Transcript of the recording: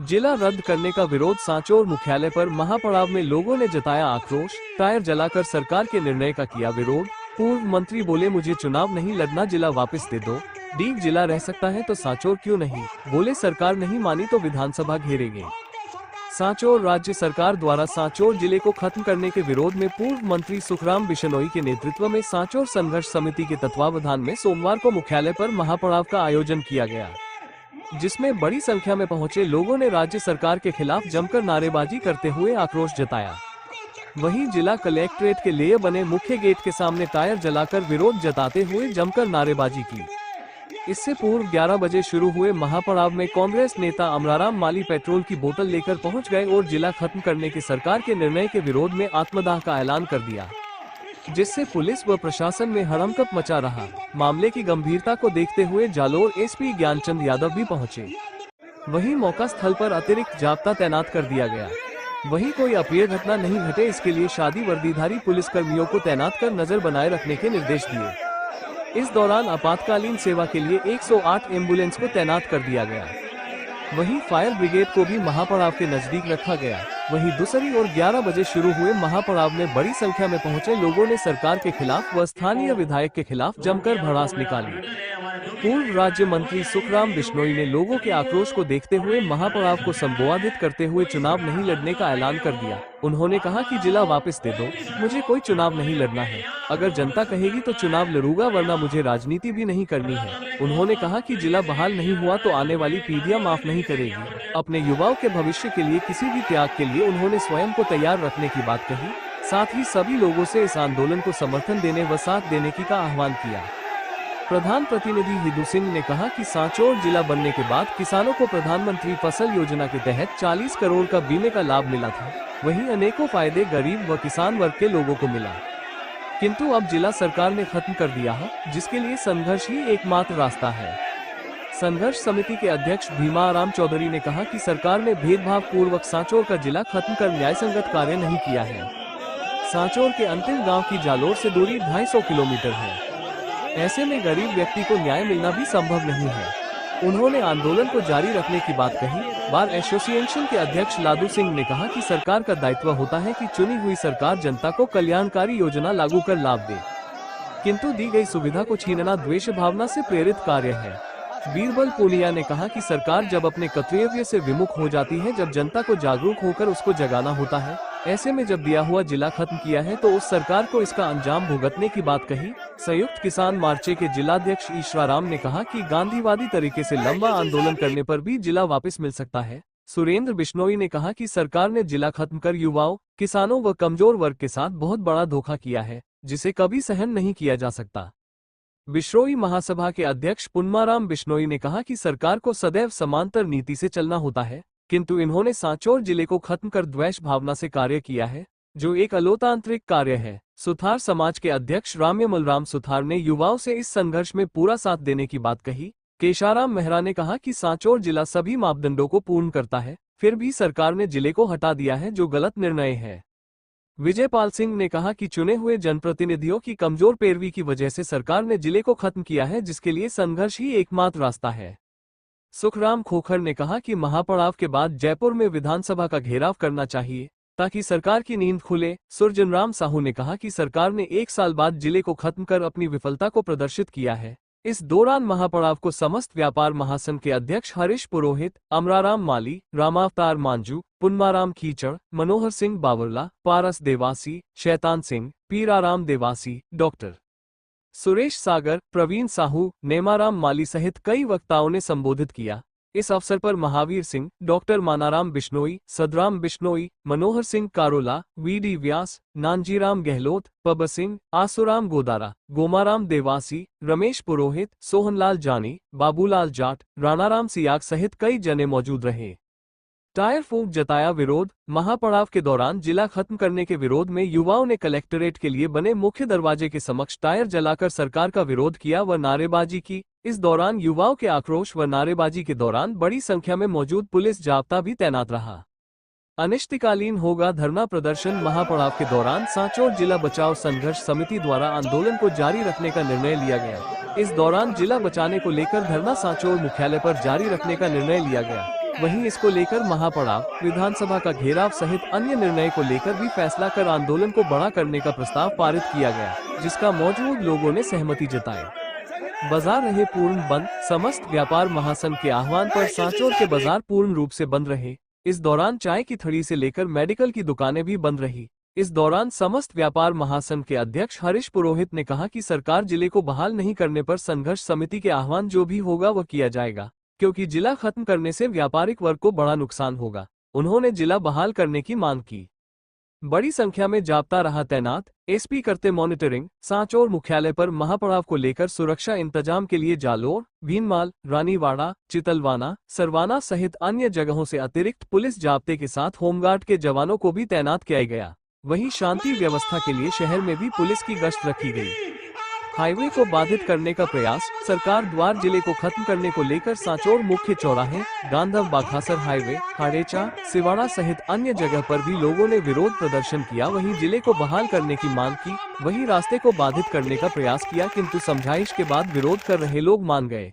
जिला रद्द करने का विरोध। सांचौर मुख्यालय पर महापड़ाव में लोगों ने जताया आक्रोश। टायर जलाकर सरकार के निर्णय का किया विरोध। पूर्व मंत्री बोले, मुझे चुनाव नहीं लड़ना, जिला वापस दे दो। डीग जिला रह सकता है तो सांचौर क्यों नहीं? बोले, सरकार नहीं मानी तो विधानसभा घेरेंगे। सांचौर राज्य सरकार द्वारा सांचौर जिले को खत्म करने के विरोध में पूर्व मंत्री सुखराम बिश्नोई के नेतृत्व में सांचौर संघर्ष समिति के तत्वावधान में सोमवार को मुख्यालय पर महापड़ाव का आयोजन किया गया, जिसमें बड़ी संख्या में पहुंचे लोगों ने राज्य सरकार के खिलाफ जमकर नारेबाजी करते हुए आक्रोश जताया। वहीं जिला कलेक्ट्रेट के लिए बने मुख्य गेट के सामने टायर जलाकर विरोध जताते हुए जमकर नारेबाजी की। इससे पूर्व 11 बजे शुरू हुए महापड़ाव में कांग्रेस नेता अमराराम माली पेट्रोल की बोतल लेकर पहुंच गए और जिला खत्म करने के सरकार के निर्णय के विरोध में आत्मदाह का ऐलान कर दिया, जिससे पुलिस व प्रशासन में हड़कंप मचा रहा। मामले की गंभीरता को देखते हुए जालोर एसपी ज्ञानचंद यादव भी पहुंचे। वहीं मौका स्थल पर अतिरिक्त जाब्ता तैनात कर दिया गया। वहीं कोई अप्रिय घटना नहीं घटे, इसके लिए शादी वर्दीधारी पुलिस कर्मियों को तैनात कर नजर बनाए रखने के निर्देश दिए। इस दौरान आपातकालीन सेवा के लिए 108 एम्बुलेंस को तैनात कर दिया गया। वहीं फायर ब्रिगेड को भी महापड़ाव के नजदीक रखा गया। वहीं दूसरी ओर 11 बजे शुरू हुए महापड़ाव में बड़ी संख्या में पहुंचे लोगों ने सरकार के खिलाफ व स्थानीय विधायक के खिलाफ जमकर भड़ास निकाली। पूर्व राज्य मंत्री सुखराम बिश्नोई ने लोगों के आक्रोश को देखते हुए महापड़ाव को संबोधित करते हुए चुनाव नहीं लड़ने का ऐलान कर दिया। उन्होंने कहा कि जिला वापस दे दो, मुझे कोई चुनाव नहीं लड़ना है। अगर जनता कहेगी तो चुनाव लड़ूंगा, वरना मुझे राजनीति भी नहीं करनी है। उन्होंने कहा कि जिला बहाल नहीं हुआ तो आने वाली पीढ़ियां माफ नहीं करेगी। अपने युवाओं के भविष्य के लिए किसी भी त्याग के लिए उन्होंने स्वयं को तैयार रखने की बात कही। साथ ही सभी लोगों से इस आंदोलन को समर्थन देने व साथ देने की का आह्वान किया। प्रधान प्रतिनिधि हिदू सिंह ने कहा कि सांचौर जिला बनने के बाद किसानों को प्रधानमंत्री फसल योजना के तहत 40 करोड़ का बीमे का लाभ मिला था। वहीं अनेकों फायदे गरीब व किसान वर्ग के लोगों को मिला, किंतु अब जिला सरकार ने खत्म कर दिया है, जिसके लिए संघर्ष ही एकमात्र रास्ता है। संघर्ष समिति के अध्यक्ष भीमाराम चौधरी ने कहा कि सरकार ने भेदभाव पूर्वक सांचौर का जिला खत्म कर न्यायसंगत कार्य नहीं किया है। सांचौर के अंतिम गांव की जालोर से दूरी 250 किलोमीटर है। ऐसे में गरीब व्यक्ति को न्याय मिलना भी संभव नहीं है। उन्होंने आंदोलन को जारी रखने की बात कही। बार एसोसिएशन के अध्यक्ष लादू सिंह ने कहा कि सरकार का दायित्व होता है कि चुनी हुई सरकार जनता को कल्याणकारी योजना लागू कर लाभ दे, किंतु दी गई सुविधा को छीनना द्वेष भावना से प्रेरित कार्य है। बीरबल पूनिया ने कहा कि सरकार जब अपने कर्तव्य से विमुख हो जाती है, जब जनता को जागरूक होकर उसको जगाना होता है, ऐसे में जब दिया हुआ जिला खत्म किया है तो उस सरकार को इसका अंजाम भुगतने की बात कही। संयुक्त किसान मोर्चे के जिलाध्यक्ष ईश्वराम ने कहा कि गांधीवादी तरीके से लंबा आंदोलन करने पर भी जिला वापस मिल सकता है। सुरेंद्र बिश्नोई ने कहा कि सरकार ने जिला खत्म कर युवाओं, किसानों व कमजोर वर्ग के साथ बहुत बड़ा धोखा किया है, जिसे कभी सहन नहीं किया जा सकता। बिश्नोई महासभा के अध्यक्ष पुन्माराम बिश्नोई ने कहा कि सरकार को सदैव समांतर नीति से चलना होता है, किंतु इन्होंने सांचौर जिले को खत्म कर द्वेष भावना से कार्य किया है, जो एक अलोकतांत्रिक कार्य है। सुथार समाज के अध्यक्ष राम्यमलराम सुथार ने युवाओं से इस संघर्ष में पूरा साथ देने की बात कही। केशाराम मेहरा ने कहा कि सांचौर जिला सभी मापदंडों को पूर्ण करता है, फिर भी सरकार ने जिले को हटा दिया है, जो गलत निर्णय है। विजयपाल सिंह ने कहा कि चुने हुए जनप्रतिनिधियों की कमजोर पैरवी की वजह से सरकार ने जिले को खत्म किया है, जिसके लिए संघर्ष ही एकमात्र रास्ता है। सुखराम खोखर ने कहा कि महापड़ाव के बाद जयपुर में विधानसभा का घेराव करना चाहिए ताकि सरकार की नींद खुले। सुरजनराम साहू ने कहा कि सरकार ने 1 साल बाद जिले को खत्म कर अपनी विफलता को प्रदर्शित किया है। इस दौरान महापड़ाव को समस्त व्यापार महासंघ के अध्यक्ष हरीश पुरोहित, अमराराम माली, रामावतार मांझू, पुन्माराम कीचड़, मनोहर सिंह बावरला, पारस देवासी, शैतान सिंह, पीराराम देवासी, डॉक्टर सुरेश सागर, प्रवीण साहू, नेमाराम माली सहित कई वक्ताओं ने संबोधित किया। इस अवसर पर महावीर सिंह, डॉक्टर मानाराम बिश्नोई, सदराम बिश्नोई, मनोहर सिंह कारोला, वीडी व्यास, नानजीराम गहलोत, पब सिंह, आसुराम गोदारा, गोमाराम देवासी, रमेश पुरोहित, सोहनलाल जानी, बाबूलाल जाट, राणाराम सियाग सहित कई जने मौजूद रहे। टायर फूंक जताया विरोध। महापड़ाव के दौरान जिला खत्म करने के विरोध में युवाओं ने कलेक्टरेट के लिए बने मुख्य दरवाजे के समक्ष टायर जलाकर सरकार का विरोध किया व नारेबाजी की। इस दौरान युवाओं के आक्रोश व नारेबाजी के दौरान बड़ी संख्या में मौजूद पुलिस जाब्ता भी तैनात रहा। अनिश्चितकालीन होगा धरना प्रदर्शन। महापड़ाव के दौरान सांचौर जिला बचाओ संघर्ष समिति द्वारा आंदोलन को जारी रखने का निर्णय लिया गया। इस दौरान जिला बचाने को लेकर धरना सांचौर मुख्यालय पर जारी रखने का निर्णय लिया गया। वहीं इसको लेकर महापड़ाव, विधानसभा का घेराव सहित अन्य निर्णय को लेकर भी फैसला कर आंदोलन को बड़ा करने का प्रस्ताव पारित किया गया, जिसका मौजूद लोगों ने सहमति जताई। बाजार रहे पूर्ण बंद। समस्त व्यापार महासंघ के आह्वान पर सांचौर के बाजार पूर्ण रूप से बंद रहे। इस दौरान चाय की थड़ी से लेकर मेडिकल की दुकानें भी बंद रही। इस दौरान समस्त व्यापार महासंघ के अध्यक्ष हरीश पुरोहित ने कहा कि सरकार जिले को बहाल नहीं करने पर संघर्ष समिति के आह्वान जो भी होगा वह किया जाएगा, क्योंकि जिला खत्म करने से व्यापारिक वर्ग को बड़ा नुकसान होगा। उन्होंने जिला बहाल करने की मांग की। बड़ी संख्या में जाब्ता रहा तैनात। एसपी करते मॉनिटरिंग। सांचौर मुख्यालय पर महापड़ाव को लेकर सुरक्षा इंतजाम के लिए जालोर, भीनमाल, रानीवाड़ा, चितलवाना, सरवाना सहित अन्य जगहों से अतिरिक्त पुलिस जाब्ते के साथ होमगार्ड के जवानों को भी तैनात किया गया। वहीं शांति व्यवस्था के लिए शहर में भी पुलिस की गश्त रखी गई। हाईवे को बाधित करने का प्रयास। सरकार द्वार जिले को खत्म करने को लेकर सांचौर मुख्य चौराहे, गांधव बाखासर हाईवे, हाड़ेचा, सिवाड़ा सहित अन्य जगह पर भी लोगों ने विरोध प्रदर्शन किया। वहीं जिले को बहाल करने की मांग की, वहीं रास्ते को बाधित करने का प्रयास किया, किंतु समझाइश के बाद विरोध कर रहे लोग मान गए।